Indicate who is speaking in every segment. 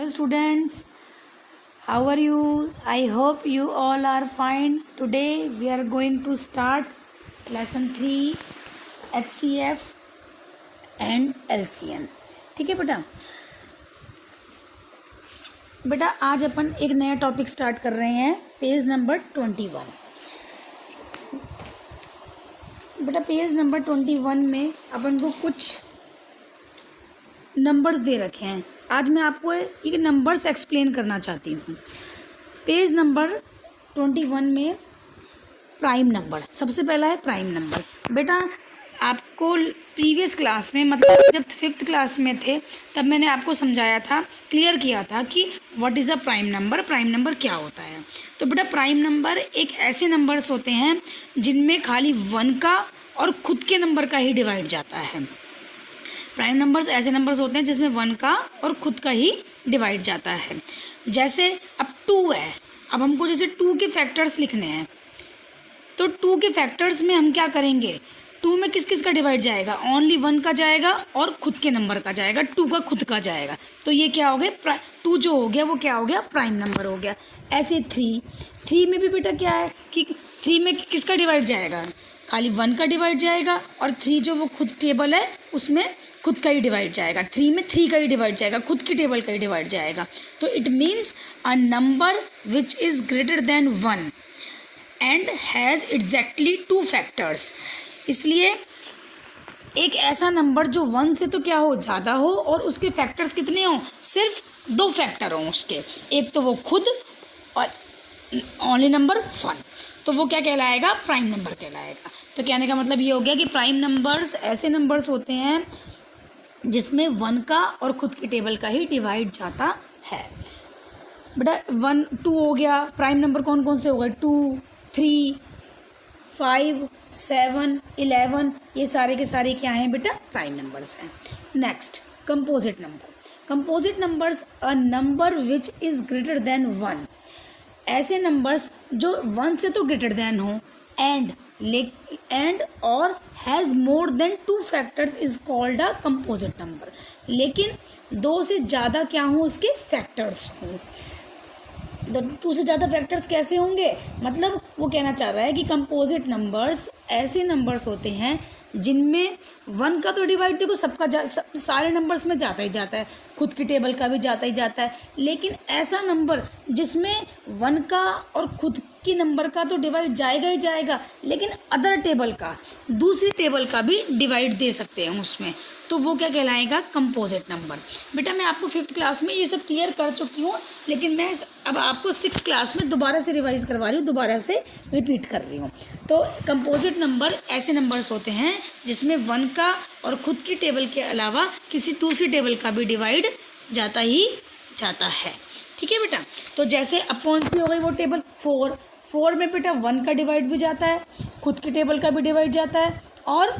Speaker 1: Hello students, how are you? I hope you all are fine. Today we are going to start lesson 3 HCF and LCM. ठीक है बेटा आज अपन एक नया topic start कर रहे हैं पेज नंबर 21. बेटा पेज नंबर 21 में अपन को कुछ नंबर्स दे रखे हैं. आज मैं आपको एक नंबर्स एक्सप्लेन करना चाहती हूँ. पेज नंबर 21 में प्राइम नंबर सबसे पहला है. प्राइम नंबर बेटा आपको प्रीवियस क्लास में मतलब जब 5th क्लास में थे तब मैंने आपको समझाया था, क्लियर किया था कि what is a prime number, prime number क्या होता है. तो बेटा प्राइम नंबर एक ऐसे नंबर्स होते हैं जिनमें खाली 1 का और खुद के नंबर का ही डिवाइड जाता है. प्राइम नंबर्स ऐसे नंबर्स होते हैं जिसमें 1 का और खुद का ही डिवाइड जाता है. जैसे अब 2 है, अब हमको जैसे 2 के फैक्टर्स लिखने हैं तो 2 के फैक्टर्स में हम क्या करेंगे, 2 में किस किस का डिवाइड जाएगा, ओनली 1 का जाएगा और खुद के नंबर का जाएगा, 2 का खुद का जाएगा. तो ये क्या हो गया, 2 जो हो गया वो क्या हो गया, प्राइम नंबर हो गया. ऐसे 3 में भी बेटा क्या है कि 3 में किसका डिवाइड जाएगा, खाली 1 का डिवाइड जाएगा और 3 जो वो खुद टेबल है उसमें खुद का ही डिवाइड जाएगा. 3 में 3 का ही डिवाइड जाएगा, खुद की टेबल का ही डिवाइड जाएगा. तो it means a number which is greater than 1 and has exactly 2 factors. इसलिए एक ऐसा नंबर जो 1 से तो क्या हो, ज़्यादा हो और उसके फैक्टर्स कितने हों, सिर्फ 2 फैक्टर हों उसके, एक तो वो खुद और ओनली नंबर 1, तो वो क्या कहलाएगा, प्राइम नंबर कहलाएगा. तो कहने का मतलब ये हो गया कि प्राइम नंबर्स ऐसे नंबर्स होते हैं जिसमें 1 का और खुद की टेबल का ही डिवाइड जाता है. बेटा 1 2 हो गया. प्राइम नंबर कौन कौन से हो गए, 2 3 5 7 11, ये सारे के सारे क्या हैं बेटा, प्राइम नंबर्स हैं. Next composite number. Composite numbers a number which is greater than 1. ऐसे नंबर्स जो 1 से तो ग्रेटर देन हो एंड और has more than 2 factors is called a composite number. लेकिन 2 से ज़्यादा क्या हों, उसके फैक्टर्स हों. 2 से ज़्यादा फैक्टर्स कैसे होंगे, मतलब वो कहना चाह रहा है कि कंपोजिट नंबर्स ऐसे नंबर्स होते हैं जिनमें 1 का तो डिवाइड देखो सबका सारे नंबर्स में जाता ही जाता है, खुद की टेबल का भी जाता ही जाता है. लेकिन ऐसा नंबर जिसमें 1 का और खुद की नंबर का तो डिवाइड जाएगा ही जाएगा, लेकिन अदर टेबल का, दूसरी टेबल का भी डिवाइड दे सकते हैं उसमें, तो वो क्या कहलाएगा, कंपोजिट नंबर. बेटा मैं आपको 5th क्लास में ये सब क्लियर कर चुकी हूँ, लेकिन मैं अब आपको 6th क्लास में दोबारा से रिवाइज करवा रही हूँ, दोबारा से रिपीट कर रही हूँ. तो कंपोजिट नंबर ऐसे नंबर्स होते हैं जिसमें 1 का और खुद की टेबल के अलावा किसी दूसरी टेबल का भी डिवाइड जाता ही जाता है. ठीक है बेटा. तो जैसे अब कौन सी हो गई वो टेबल, 4 में बेटा 1 का डिवाइड भी जाता है, खुद की टेबल का भी डिवाइड जाता है और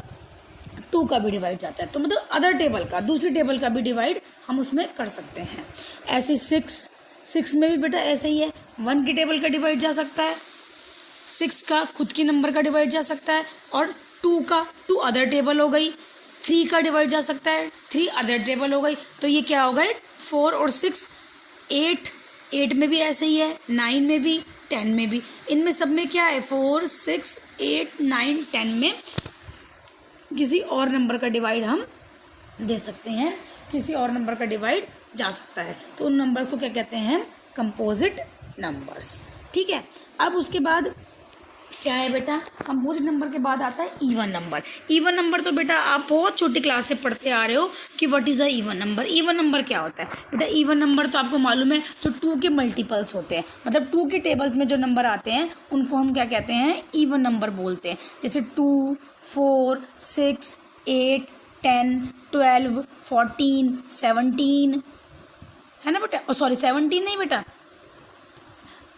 Speaker 1: 2 का भी डिवाइड जाता है. तो मतलब अदर टेबल का, दूसरी टेबल का भी डिवाइड हम उसमें कर सकते हैं. ऐसे 6 में भी बेटा ऐसे ही है, 1 की टेबल का डिवाइड जा सकता है, 6 का खुद की नंबर का डिवाइड जा सकता है और 2 अदर टेबल हो गई, 3 का डिवाइड जा सकता है, 3 अदर टेबल हो गई. तो ये क्या हो गए, 4 और 6, 8 में भी ऐसे ही है, 9 में भी, 10 में भी. इनमें सब में क्या है, 4 6 8 9 10 में किसी और नंबर का डिवाइड हम दे सकते हैं, किसी और नंबर का डिवाइड जा सकता है. तो उन नंबर्स को क्या कहते हैं, कंपोजिट नंबर्स. ठीक है. अब उसके बाद क्या है बेटा, कंपोजिट नंबर के बाद आता है इवन नंबर. इवन नंबर तो बेटा आप बहुत छोटी क्लास से पढ़ते आ रहे हो कि what is a even number. Even number क्या होता है बेटा, इवन नंबर तो आपको मालूम है जो 2 के मल्टीपल्स होते हैं, मतलब 2 के टेबल्स में जो नंबर आते हैं उनको हम क्या कहते हैं, इवन नंबर बोलते हैं. जैसे 2 4 6 8 10 12 14 17 है ना बेटा, सॉरी 17 नहीं बेटा,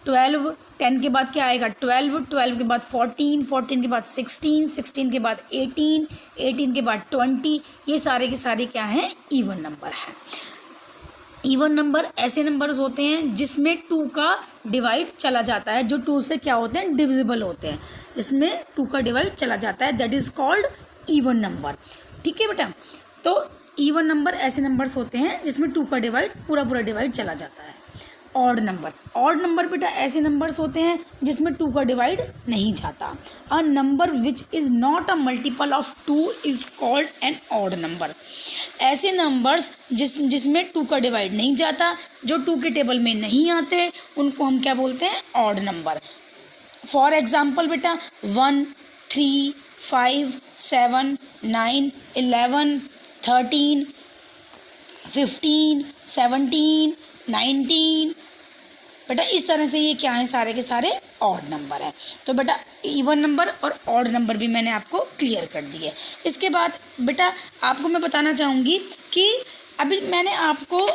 Speaker 1: 12, 10 के बाद क्या आएगा, 12 के बाद 14 के बाद 16 के बाद 18 के बाद 20. ये सारे के सारे क्या हैं, इवन नंबर हैं. इवन नंबर ऐसे नंबर्स होते हैं जिसमें 2 का डिवाइड चला जाता है, जो 2 से क्या होते हैं, डिविजिबल होते हैं, जिसमें 2 का डिवाइड चला जाता है, that is called even number. ठीक है बेटा. तो इवन नंबर ऐसे नंबर्स होते हैं जिसमें 2 का डिवाइड पूरा डिवाइड चला जाता है। ऑड नंबर बेटा ऐसे नंबर्स होते हैं जिसमें 2 का डिवाइड नहीं जाता। A number which is not a multiple of 2 is called an odd number. ऐसे नंबर्स जिसमें 2 का डिवाइड नहीं जाता, जो 2 के टेबल में नहीं आते, उनको हम क्या बोलते हैं? Odd number. फॉर एग्जाम्पल बेटा 1, 3, 5, 7, 9, 11, 13, 15, 17, 19 बेटा इस तरह से ये क्या है? सारे के सारे ऑड नंबर है। तो बेटा इवन नंबर और ऑड नंबर भी मैंने आपको क्लियर कर दिए। इसके बाद बेटा आपको मैं बताना चाहूँगी कि अभी मैंने आपको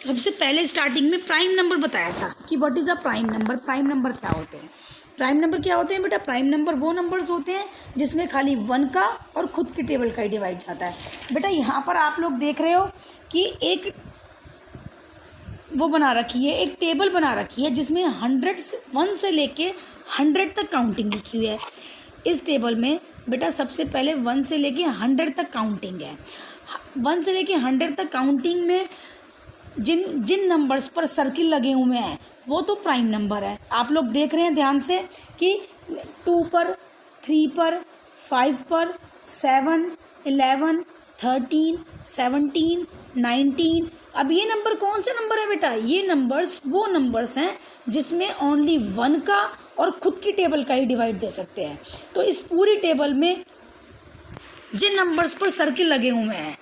Speaker 1: सबसे पहले स्टार्टिंग में प्राइम नंबर बताया था कि what is a prime number. Prime number क्या होते हैं? प्राइम नंबर क्या होते हैं बेटा? प्राइम नंबर वो नंबर्स होते हैं जिसमें खाली 1 का और खुद के टेबल का ही डिवाइड जाता है। बेटा यहाँ पर आप लोग देख रहे हो कि एक वो बना रखी है, एक टेबल बना रखी है जिसमें 1 से लेके 100 तक काउंटिंग लिखी हुई है। इस टेबल में बेटा सबसे पहले 1 से लेके 100 तक काउंटिंग है। 1 से लेके 100 तक काउंटिंग में जिन नंबर्स पर सर्किल लगे हुए हैं वो तो प्राइम नंबर है। आप लोग देख रहे हैं ध्यान से कि 2 पर, 3 पर, 5 पर, 7, 11, 13, 17, 19। अब ये नंबर कौन से नंबर है बेटा? ये नंबर्स वो नंबर्स हैं जिसमें ओनली 1 का और खुद की टेबल का ही डिवाइड दे सकते हैं। तो इस पूरी टेबल में जिन नंबर्स पर सर्किल लगे हुए हैं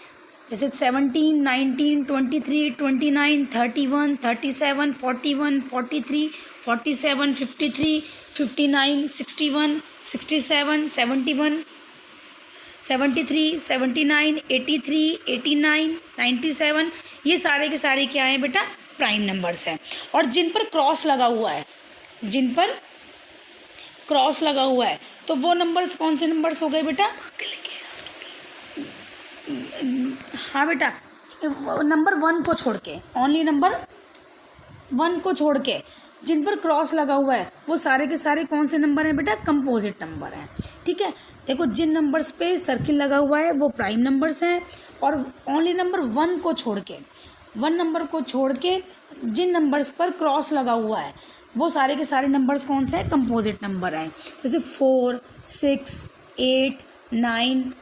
Speaker 1: जैसे 17, 19, 23, 29, 31, 37, 41, 43, 47, 53, 59, 61, 67, 71, 73, 79, 83, 89, 97, ये सारे के सारे क्या हैं बेटा? प्राइम नंबर्स हैं। और जिन पर क्रॉस लगा हुआ है, तो वो नंबर्स कौन से नंबर्स हो गए बेटा? हाँ बेटा, नंबर 1 को छोड़ के, ओनली नंबर 1 को छोड़ के जिन पर क्रॉस लगा हुआ है वो सारे के सारे कौन से नंबर हैं बेटा? कंपोजिट नंबर हैं। ठीक है, देखो जिन नंबर्स पे सर्किल लगा हुआ है वो प्राइम नंबर्स हैं और ओनली नंबर 1 को छोड़ के, 1 नंबर को छोड़ के जिन नंबर्स पर क्रॉस लगा हुआ है वो सारे के सारे नंबर्स कौन से हैं? कंपोजिट नंबर हैं। जैसे 4, 6, 8, 9,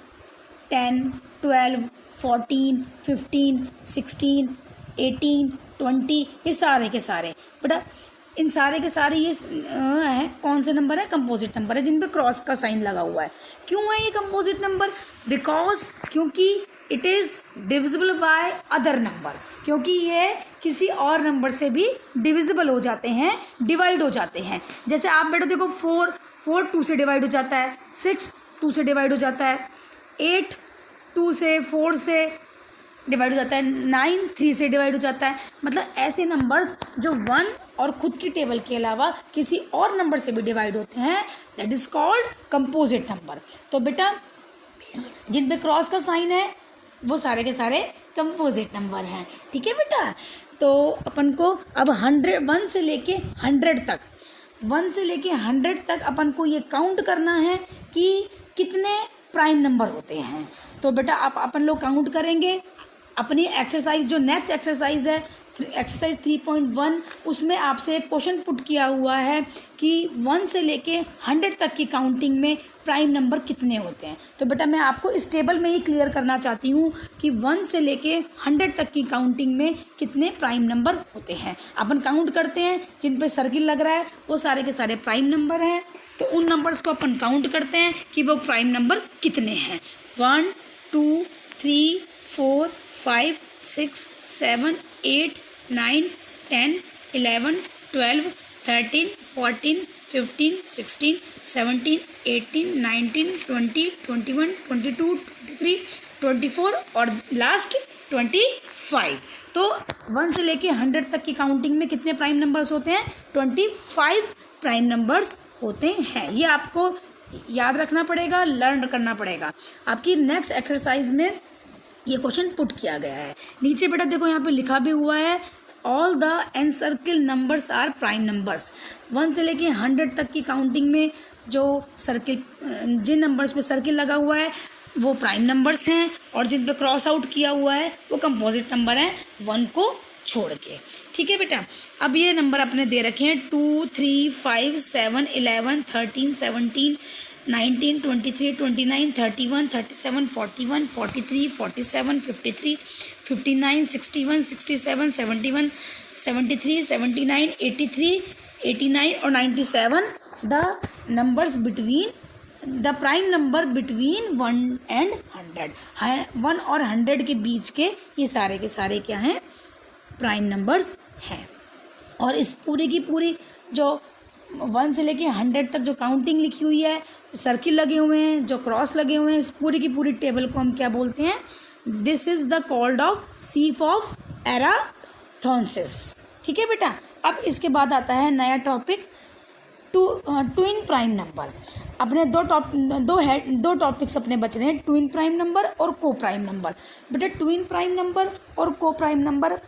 Speaker 1: 10, 12, 14, 15, 16, 18, 20, ये सारे के सारे बेटा, इन सारे के सारे ये हैं कौन से नंबर है? कंपोजिट नंबर है जिन पे क्रॉस का साइन लगा हुआ है। क्यों है ये कंपोजिट नंबर? क्योंकि it is divisible by other number, क्योंकि ये किसी और नंबर से भी डिविजिबल हो जाते हैं, डिवाइड हो जाते हैं। जैसे आप बेटा देखो 4 2 से डिवाइड हो जाता है, 6 2 से डिवाइड हो जाता है, 8 2 से 4 से डिवाइड हो जाता है, 9 3 से डिवाइड हो जाता है। मतलब ऐसे नंबर्स जो 1 और खुद की टेबल के अलावा किसी और नंबर से भी डिवाइड होते हैं, that is called composite number. तो बेटा जिन पे क्रॉस का साइन है वो सारे के सारे कंपोजिट नंबर हैं। ठीक है बेटा, तो अपन को अब 1 से लेके 100 तक अपन को ये काउंट करना है कि कितने प्राइम नंबर होते हैं। तो बेटा अपन लोग काउंट करेंगे। अपनी एक्सरसाइज जो नेक्स्ट एक्सरसाइज है एक्सरसाइज 3.1, उसमें आपसे एक क्वेश्चन पुट किया हुआ है कि 1 से लेके 100 तक की काउंटिंग में प्राइम नंबर कितने होते हैं। तो बेटा मैं आपको इस टेबल में ही क्लियर करना चाहती हूँ कि 1 से लेके 100 तक की काउंटिंग में कितने प्राइम नंबर होते हैं। अपन काउंट करते हैं, जिन पे सर्किल लग रहा है वो सारे के सारे प्राइम नंबर हैं। तो उन नंबर्स को अपन काउंट करते हैं कि वो प्राइम नंबर कितने हैं। 1 2 3 4 5 6 7 8 9 10 11 12 13 14 15 16 17 18 19 20 21 22 23 24 और लास्ट 25। तो 1 से लेके 100 तक की काउंटिंग में कितने प्राइम नंबर्स होते हैं? 25 प्राइम नंबर्स होते हैं। ये आपको याद रखना पड़ेगा, लर्न करना पड़ेगा। आपकी नेक्स्ट एक्सरसाइज में ये क्वेश्चन पुट किया गया है। नीचे बेटा देखो यहाँ पे लिखा भी हुआ है, all the uncircled numbers are prime numbers. 1 से लेके 100 तक की काउंटिंग में जो सर्किल जिन नंबर्स पे सर्किल लगा हुआ है वो प्राइम नंबर्स हैं, और जिन पे क्रॉस आउट किया हुआ है वो कंपोजिट नंबर हैं 1 को छोड़ के। ठीक है बेटा, अब ये नंबर अपने दे रखे हैं 2, 3, 5, 7, 11, 13, 17, 19, 23, 29, 31, 37, 41, 43, 47, 53, 59, 61, 67, 71, 73, 79, 83, 89 और 97 the numbers between the prime number between 1 and 100। 1 और 100 के बीच के ये सारे के सारे क्या हैं, प्राइम नंबर्स हैं। और इस पूरी की पूरी जो 1 से लेके 100 तक जो काउंटिंग लिखी हुई है, सर्किल लगे हुए हैं, जो क्रॉस लगे हुए हैं, इस पूरी की पूरी टेबल को हम क्या बोलते हैं, this is the called of sieve of Eratosthenes. ठीक है बेटा, अब इसके बाद आता है नया टॉपिक ट्विन प्राइम नंबर। अपने दो टॉपिक्स अपने बच रहे हैं, ट्विन प्राइम नंबर और को प्राइम नंबर। बेटा ट्विन प्राइम नंबर और को प्राइम नंबर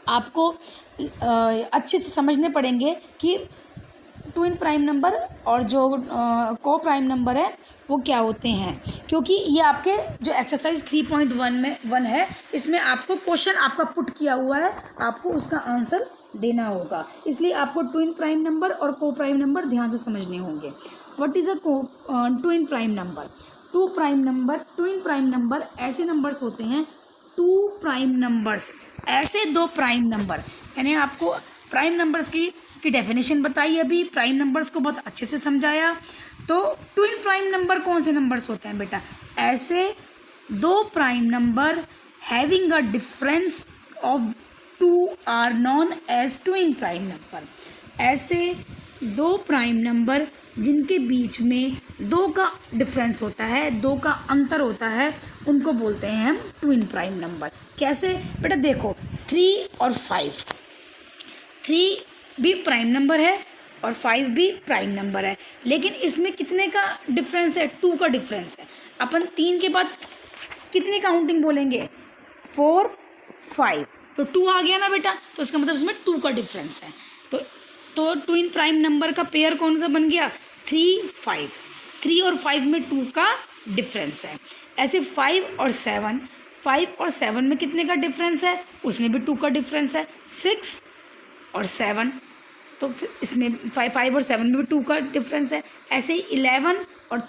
Speaker 1: आपको अच्छे से समझने पड़ेंगे कि ट्विन प्राइम नंबर और जो को प्राइम नंबर है वो क्या होते हैं, क्योंकि ये आपके जो एक्सरसाइज 3.1 में 1 है, इसमें आपको क्वेश्चन आपका पुट किया हुआ है, आपको उसका आंसर देना होगा, इसलिए आपको ट्विन प्राइम नंबर और को प्राइम नंबर ध्यान से समझने होंगे। What is a twin prime number? Twin prime number ऐसे नंबर्स होते हैं, 2 प्राइम नंबर्स, ऐसे 2 प्राइम नंबर, यानी आपको प्राइम नंबर्स की डेफिनेशन बताई, अभी प्राइम नंबर्स को बहुत अच्छे से समझाया। तो ट्विन प्राइम नंबर कौन से नंबर्स होते हैं बेटा? ऐसे 2 prime number having a difference of 2 are known as twin prime number. ऐसे 2 प्राइम नंबर जिनके बीच में 2 का डिफरेंस होता है, 2 का अंतर होता है, उनको बोलते हैं हम ट्विन प्राइम नंबर। कैसे बेटा? देखो 3 और 5, 3 भी प्राइम नंबर है और 5 भी प्राइम नंबर है, लेकिन इसमें कितने का डिफरेंस है? 2 का डिफरेंस है। अपन 3 के बाद कितनी काउंटिंग बोलेंगे? 4, 5, तो 2 आ गया ना बेटा, तो इसका मतलब इसमें 2 का डिफरेंस है। तो ट्विन प्राइम नंबर का पेयर कौन सा बन गया? 3, 5। 3 और 5 में 2 का डिफरेंस है। ऐसे 5 और 7 में कितने का डिफरेंस है? उसमें भी 2 का डिफरेंस है। 6 और 7, तो फिर इसमें 5 और 7 में भी 2 का डिफरेंस है। ऐसे ही 11 और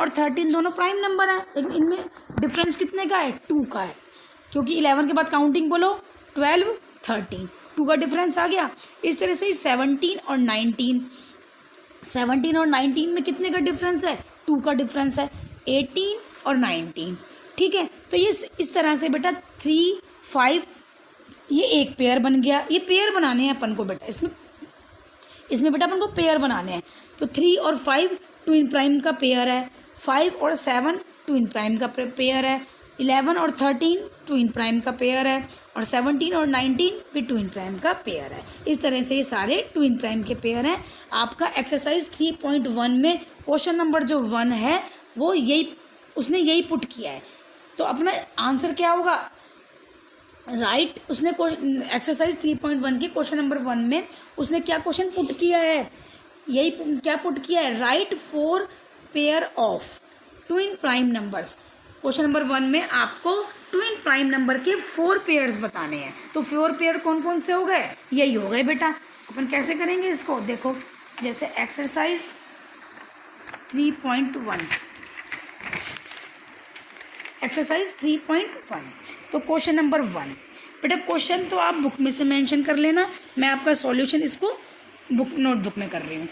Speaker 1: 13 दोनों प्राइम नंबर हैं, लेकिन इनमें डिफरेंस कितने का है? 2 का है, क्योंकि 11 के बाद काउंटिंग बोलो 12, 13, 2 का डिफरेंस आ गया। इस तरह से ही 17 और 19 में कितने का डिफरेंस है? 2 का डिफरेंस है। 18 और 19, ठीक है। तो ये इस तरह से बेटा 3, 5 ये एक पेयर बन गया। ये पेयर बनाने हैं अपन को बेटा, इसमें बेटा अपन को पेयर बनाने हैं। तो 3 और 5 ट्विन प्राइम का पेयर है, 5 और 7 ट्विन प्राइम का पेयर है, 11 और 13 ट्विन प्राइम का पेयर है, और 17 और 19 भी ट्विन प्राइम का पेयर है। इस तरह से ये सारे ट्विन प्राइम के पेयर हैं। आपका एक्सरसाइज 3.1 में क्वेश्चन नंबर जो 1 है वो उसने यही पुट किया है। तो अपना आंसर क्या होगा? राइट, उसने एक्सरसाइज 3.1 के क्वेश्चन नंबर 1 में उसने क्या क्वेश्चन पुट किया है? यही क्या पुट किया है? Right 4 pair of twin prime numbers. Question number 1 में आपको ट्विन प्राइम नंबर के 4 पेयर्स बताने हैं। तो 4 पेयर कौन कौन से हो गए? यही हो गए बेटा। अपन कैसे करेंगे इसको? देखो, जैसे एक्सरसाइज 3.1, एक्सरसाइज 3.1, तो क्वेश्चन नंबर 1 बेटा, क्वेश्चन तो आप बुक में से मेंशन कर लेना, मैं आपका सॉल्यूशन इसको नोटबुक में कर रही हूँ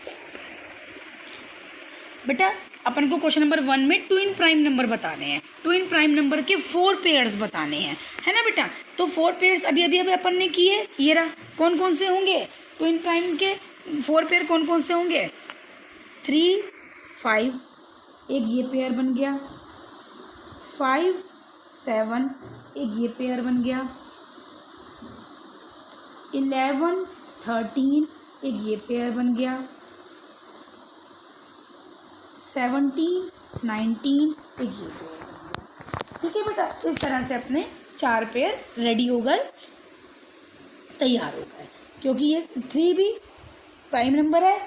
Speaker 1: बेटा। अपन को क्वेश्चन नंबर 1 में ट्विन प्राइम नंबर बताने हैं, ट्विन प्राइम नंबर के 4 पेयर्स बताने हैं, है ना बेटा। तो 4 पेयर्स अभी अपन ने किए, ये रहा। कौन कौन से होंगे ट्विन प्राइम के 4 पेयर? कौन कौन से होंगे? 3, 5, एक ये पेयर बन गया, 5, 7 एक ये पेयर बन गया, 11, 13 एक ये पेयर बन गया, 17, 19 एक ये पेयर बन गया। ठीक है बेटा, इस तरह से अपने 4 पेयर रेडी हो गए, तैयार हो गए, क्योंकि ये 3 भी प्राइम नंबर है,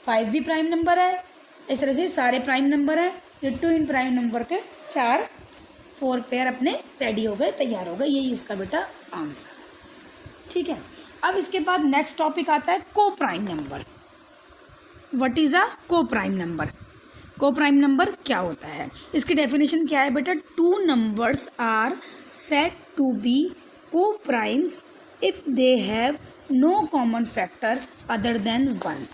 Speaker 1: 5 भी प्राइम नंबर है। इस तरह से सारे प्राइम नंबर हैं ये 2 इन प्राइम नंबर के 4 पेयर अपने रेडी हो गए, तैयार हो गए। यही इसका बेटा आंसर। ठीक है, अब इसके बाद नेक्स्ट टॉपिक आता है coprime number. What is a coprime number? Coprime number क्या होता है? इसकी डेफिनेशन क्या है बेटा? 2 numbers are said to be coprimes if they have no common factor other than 1।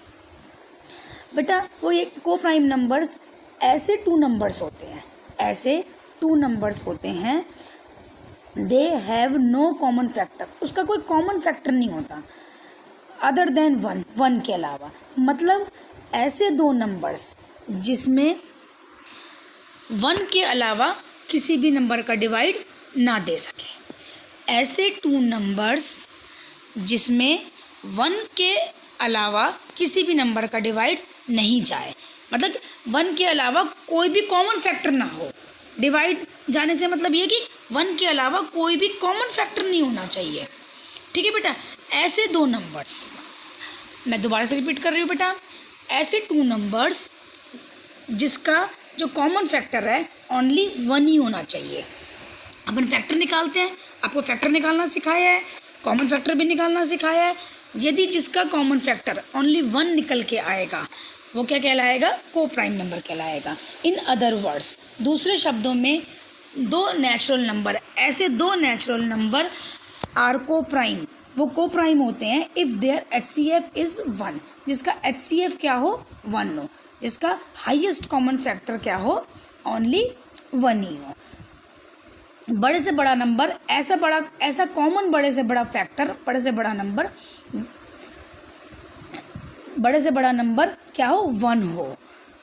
Speaker 1: बेटा वो ये को प्राइम नंबर्स ऐसे 2 नंबर्स होते हैं, ऐसे 2 नंबर्स होते हैं, they have no common factor, उसका कोई कॉमन फैक्टर नहीं होता अदर देन 1 के अलावा। मतलब ऐसे 2 नंबर्स जिसमें 1 के अलावा किसी भी नंबर का डिवाइड ना दे सके, ऐसे 2 नंबर्स जिसमें 1 के अलावा किसी भी नंबर का डिवाइड नहीं जाए, मतलब 1 के अलावा कोई भी कॉमन फैक्टर ना हो। डिवाइड जाने से मतलब ये कि 1 के अलावा कोई भी कॉमन फैक्टर नहीं होना चाहिए। ठीक है बेटा, ऐसे 2 नंबर्स, मैं दोबारा से रिपीट कर रही हूँ बेटा, ऐसे 2 नंबर्स जिसका जो कॉमन फैक्टर है ओनली 1 ही होना चाहिए। अपन फैक्टर निकालते हैं, आपको फैक्टर निकालना सिखाया है, कॉमन फैक्टर भी निकालना सिखाया है। यदि जिसका कॉमन फैक्टर ओनली 1 निकल के आएगा वो क्या कहलाएगा? को प्राइम नंबर कहलाएगा। इन अदर वर्ड्स, दूसरे शब्दों में 2 नेचुरल नंबर, ऐसे 2 नेचुरल नंबर आर को प्राइम, वो को प्राइम होते हैं इफ़ देयर HCF इज़ 1, जिसका HCF क्या हो? 1 हो, जिसका हाईएस्ट कॉमन फैक्टर क्या हो? ओनली 1 ही हो। बड़े से बड़ा नंबर, ऐसा कॉमन बड़े से बड़ा फैक्टर, बड़े से बड़ा नंबर क्या हो? 1 हो,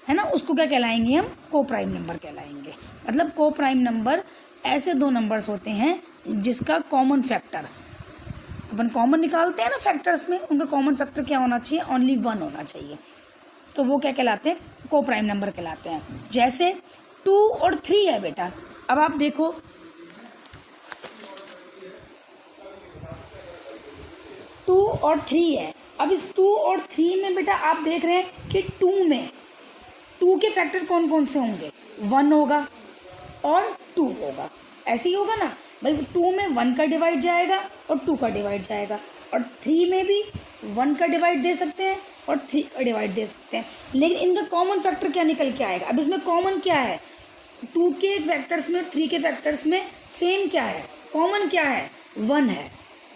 Speaker 1: है ना, उसको क्या कहलाएंगे हम? को प्राइम नंबर कहलाएंगे। मतलब को प्राइम नंबर ऐसे 2 नंबर्स होते हैं जिसका कॉमन फैक्टर, अपन कॉमन निकालते हैं ना फैक्टर्स में, उनका कॉमन फैक्टर क्या होना चाहिए? ओनली 1 होना चाहिए। तो वो क्या कहलाते हैं? को प्राइम नंबर कहलाते हैं। जैसे 2 और 3 है बेटा, अब आप देखो 2 और 3 है। अब इस 2 और 3 में बेटा आप देख रहे हैं कि 2 के फैक्टर कौन कौन से होंगे? 1 होगा और 2 होगा, ऐसे ही होगा ना भाई। 2 में 1 का डिवाइड जाएगा और 2 का डिवाइड जाएगा, और 3 में भी 1 का डिवाइड दे सकते हैं और 3 का डिवाइड दे सकते हैं। लेकिन इनका कॉमन फैक्टर क्या निकल के आएगा? अब इसमें कॉमन क्या है? 2 के फैक्टर्स में और 3 के फैक्टर्स में सेम क्या है? कॉमन क्या है? 1 है,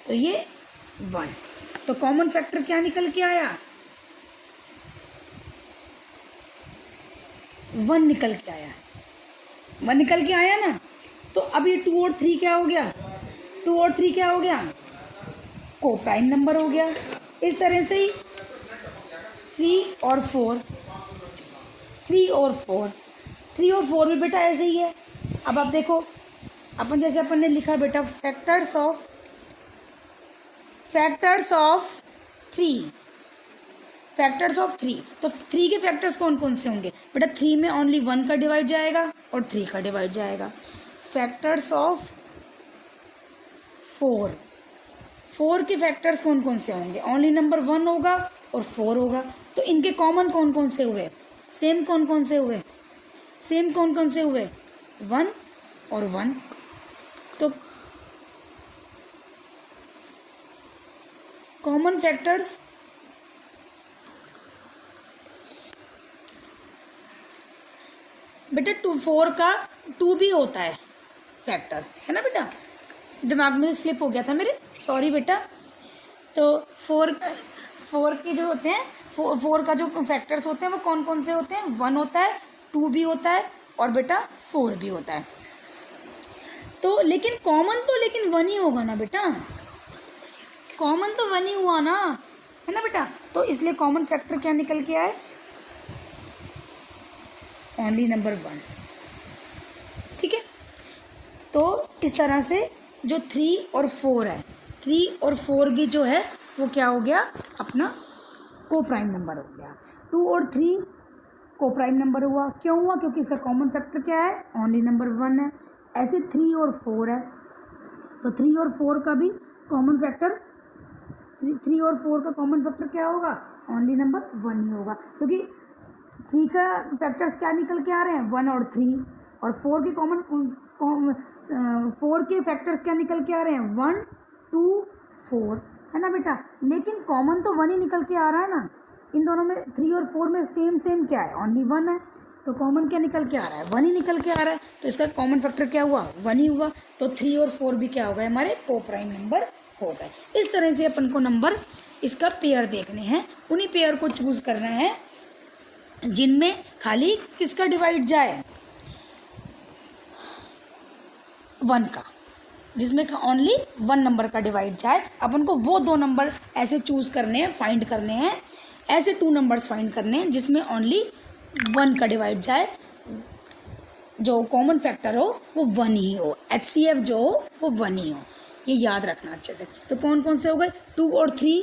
Speaker 1: तो ये 1, तो कॉमन फैक्टर क्या निकल के आया? 1 निकल के आया, 1 निकल के आया ना। तो अब ये 2 और 3 क्या हो गया? 2 और 3 क्या हो गया? को प्राइम नंबर हो गया। इस तरह से ही 3 और 4 भी बेटा ऐसे ही है। अब आप देखो, अपन ने लिखा बेटा फैक्टर्स ऑफ 3, तो 3 के फैक्टर्स कौन कौन से होंगे बेटा? 3 में ओनली 1 का डिवाइड जाएगा और 3 का डिवाइड जाएगा। फैक्टर्स ऑफ 4 के फैक्टर्स कौन कौन से होंगे? ओनली नंबर 1 होगा और 4 होगा। तो इनके कॉमन कौन कौन से हुए? सेम कौन कौन से हुए? 1 और 1। तो कॉमन फैक्टर्स बेटा 4 का 2 भी होता है फैक्टर, है ना बेटा? दिमाग में स्लिप हो गया था मेरे, सॉरी बेटा। तो 4 के जो होते हैं, 4 का जो फैक्टर्स होते हैं वो कौन कौन से होते हैं? 1 होता है, 2 भी होता है और बेटा 4 भी होता है। तो लेकिन कॉमन तो 1 ही होगा ना बेटा, कॉमन तो 1 ही हुआ ना, है ना बेटा? तो इसलिए कॉमन फैक्टर क्या निकल के आए? Only number 1। ठीक है, तो इस तरह से जो 3 और 4 है, 3 और 4 भी जो है वो क्या हो गया? अपना को प्राइम नंबर हो गया। 2 और 3 को प्राइम नंबर हुआ। क्यों हुआ? क्योंकि इसका कॉमन फैक्टर क्या है? ओनली नंबर 1 है। ऐसे 3 और 4 है, तो 3 और 4 का भी कॉमन फैक्टर, 3 और 4 का कॉमन फैक्टर क्या होगा? ओनली नंबर 1 ही होगा, क्योंकि 3 का फैक्टर्स क्या निकल के आ रहे हैं, 1 और 3, और 4 के 4 के फैक्टर्स क्या निकल के आ रहे हैं, 1 2 4, है ना बेटा। लेकिन कॉमन तो 1 ही निकल के आ रहा है ना, इन दोनों में 3 और 4 में सेम क्या है, ओनली 1 है, तो कॉमन क्या निकल के आ रहा है, 1 ही निकल के आ रहा है, तो इसका कॉमन फैक्टर क्या हुआ, 1 ही हुआ, तो 3 और 4 भी क्या हो गए, हमारे को प्राइम नंबर हो गए। इस तरह से अपन को नंबर इसका पेयर देखने हैं, उन्हीं पेयर को चूज करना है जिनमें खाली किसका डिवाइड जाए, 1 का, जिसमें ओनली 1 नंबर का डिवाइड जाए। अपन को वो 2 नंबर ऐसे चूज करने हैं, फाइंड करने हैं, ऐसे 2 नंबर्स फाइंड करने हैं जिसमें ओनली 1 का डिवाइड जाए, जो कॉमन फैक्टर हो वो 1 ही हो, HCF जो हो वो 1 ही हो, ये याद रखना अच्छे से। तो कौन कौन से हो गए, 2 और 3,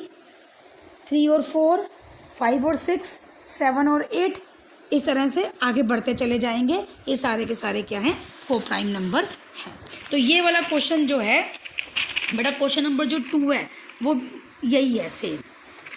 Speaker 1: 3 और 4, 5 और 6, 7 और 8, इस तरह से आगे बढ़ते चले जाएंगे। ये सारे के सारे क्या हैं, को प्राइम नंबर हैं। तो ये वाला क्वेश्चन जो है बेटा, क्वेश्चन नंबर जो 2 है वो यही है सेम।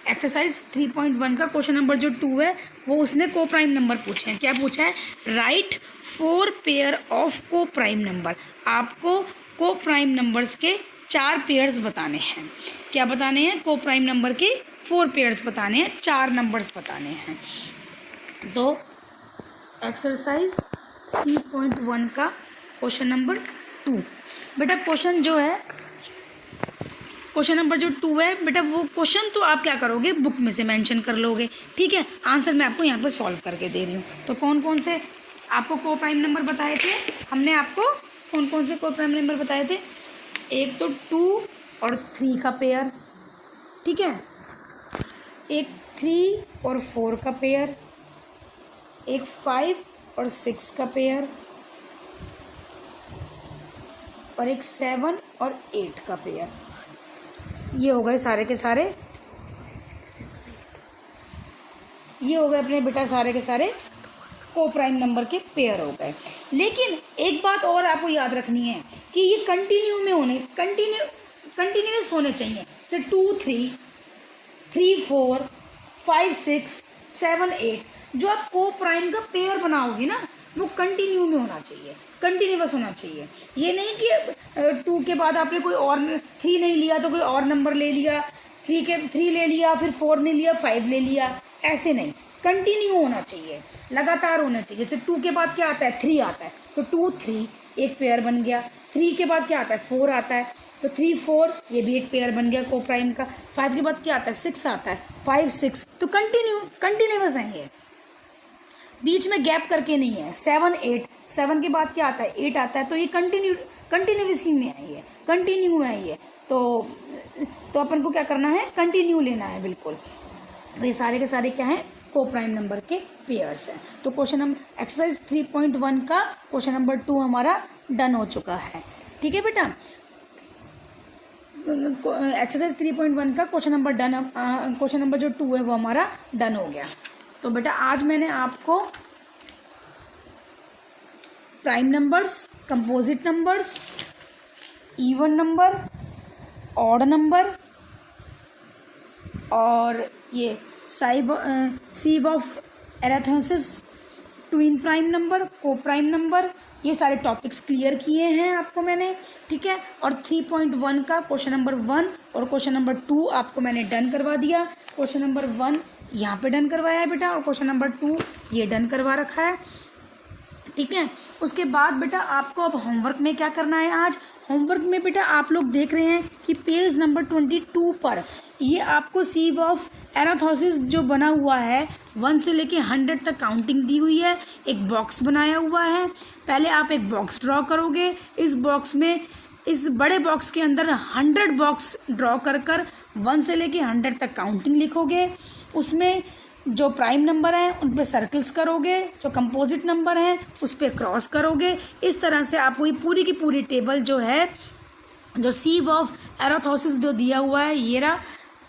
Speaker 1: एक्सरसाइज 3.1 का क्वेश्चन नंबर जो 2 है वो उसने को प्राइम नंबर पूछे हैं। क्या पूछा है, राइट 4 पेयर ऑफ को प्राइम नंबर। आपको को प्राइम नंबर्स के 4 पेयर्स बताने हैं। क्या बताने हैं, को प्राइम नंबर के 4 पेयर्स बताने हैं, 4 नंबर्स बताने हैं। तो एक्सरसाइज 3.1 का क्वेश्चन नंबर 2 बेटा, क्वेश्चन जो है क्वेश्चन नंबर जो 2 है बेटा, वो क्वेश्चन तो आप क्या करोगे, बुक में से मेंशन कर लोगे, ठीक है। आंसर मैं आपको यहाँ पर सॉल्व करके दे रही हूँ। तो कौन कौन से आपको को प्राइम नंबर बताए थे, हमने आपको कौन कौन से को प्राइम नंबर बताए थे, एक तो 2 और 3 का पेयर, ठीक है, एक 3 और 4 का पेयर, एक 5 और 6 का पेयर, और एक 7 और 8 का पेयर। ये हो गए सारे के सारे, ये हो गए अपने बेटा सारे के सारे को प्राइम नंबर के पेयर हो गए। लेकिन एक बात और आपको याद रखनी है कि ये कंटिन्यू में होने कंटिन्यूअस होने चाहिए। से 2 3 3 4 5 6 7 8 जो आप को प्राइम का पेयर बनाओगे ना, वो कंटिन्यू में होना चाहिए, कंटिन्यूअस होना चाहिए। ये नहीं कि 2 के बाद आपने कोई और 3 नहीं लिया तो कोई और नंबर ले लिया, 3 ले लिया, फिर 4 नहीं लिया, 5 ले लिया, ऐसे नहीं, कंटिन्यू होना चाहिए, लगातार होना चाहिए। जैसे 2 के बाद क्या आता है, 3 आता है, तो 2 3 एक पेयर बन गया। 3 के बाद क्या आता है, 4 आता है, तो 3 4 ये भी एक पेयर बन गया को प्राइम का। 5 के बाद क्या आता है, 6 आता है, 5 6, तो कंटिन्यूअस है, ये बीच में गैप करके नहीं है। 7 8, 7 के बाद क्या आता है, 8 आता है, तो ये कंटिन्यूसी में है, ये कंटिन्यू है ये। तो अपन को क्या करना है, कंटिन्यू लेना है बिल्कुल। तो ये सारे के सारे क्या हैं, को प्राइम नंबर के पेयर्स हैं। तो क्वेश्चन नंबर एक्सरसाइज 3.1 का क्वेश्चन नंबर 2 हमारा डन हो चुका है, ठीक है बेटा। एक्सरसाइज 3.1 का question number done, question number जो 2 है वो हमारा डन हो गया। तो बेटा आज मैंने आपको prime numbers, composite numbers, even number, odd number और ये सीव of एराथोसिस, twin prime number, coprime number, ये सारे टॉपिक्स क्लियर किए हैं आपको मैंने, ठीक है। और 3.1 का क्वेश्चन नंबर 1 और क्वेश्चन नंबर 2 आपको मैंने डन करवा दिया। क्वेश्चन नंबर 1 यहाँ पे डन करवाया है बेटा, और क्वेश्चन नंबर 2 ये डन करवा रखा है, ठीक है। उसके बाद बेटा आपको अब होमवर्क में क्या करना है, आज होमवर्क में बेटा आप लोग देख रहे हैं कि पेज नंबर 22 पर ये आपको सीव ऑफ एराथोसिस जो बना हुआ है 1 से लेके 100 तक काउंटिंग दी हुई है, एक बॉक्स बनाया हुआ है। पहले आप एक बॉक्स ड्रॉ करोगे, इस बॉक्स में, इस बड़े बॉक्स के अंदर 100 बॉक्स ड्रॉ कर 1 से लेके 100 तक काउंटिंग लिखोगे। उसमें जो प्राइम नंबर हैं उन पे सर्कल्स करोगे, जो कंपोजिट नंबर हैं उस पर क्रॉस करोगे। इस तरह से आपको ये पूरी की पूरी टेबल जो है, जो सीव ऑफ एराथोसिस जो दिया हुआ है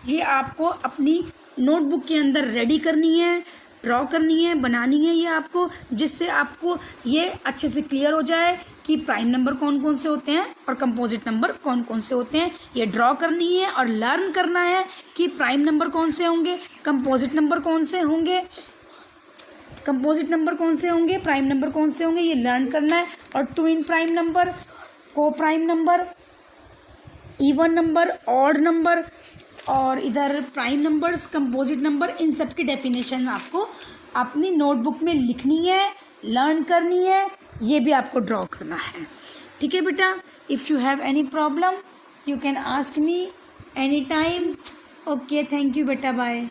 Speaker 1: ये आपको अपनी नोटबुक के अंदर रेडी करनी है, ड्रॉ करनी है, बनानी है ये आपको, जिससे आपको ये अच्छे से क्लियर हो जाए कि प्राइम नंबर कौन कौन से होते हैं और कंपोजिट नंबर कौन कौन से होते हैं। ये ड्रॉ करनी है और लर्न करना है कि प्राइम नंबर कौन से होंगे, कंपोजिट नंबर कौन से होंगे। कंपोजिट नंबर कौन से होंगे, प्राइम नंबर कौन से होंगे, ये लर्न करना है। और twin prime number, coprime number, even number, odd number और इधर प्राइम नंबर्स, कंपोजिट नंबर, इन सब की डेफिनेशन आपको अपनी नोटबुक में लिखनी है, लर्न करनी है, ये भी आपको ड्रॉ करना है। ठीक है बेटा, if you have any problem you can ask me any time. Okay, thank you बेटा, बाय।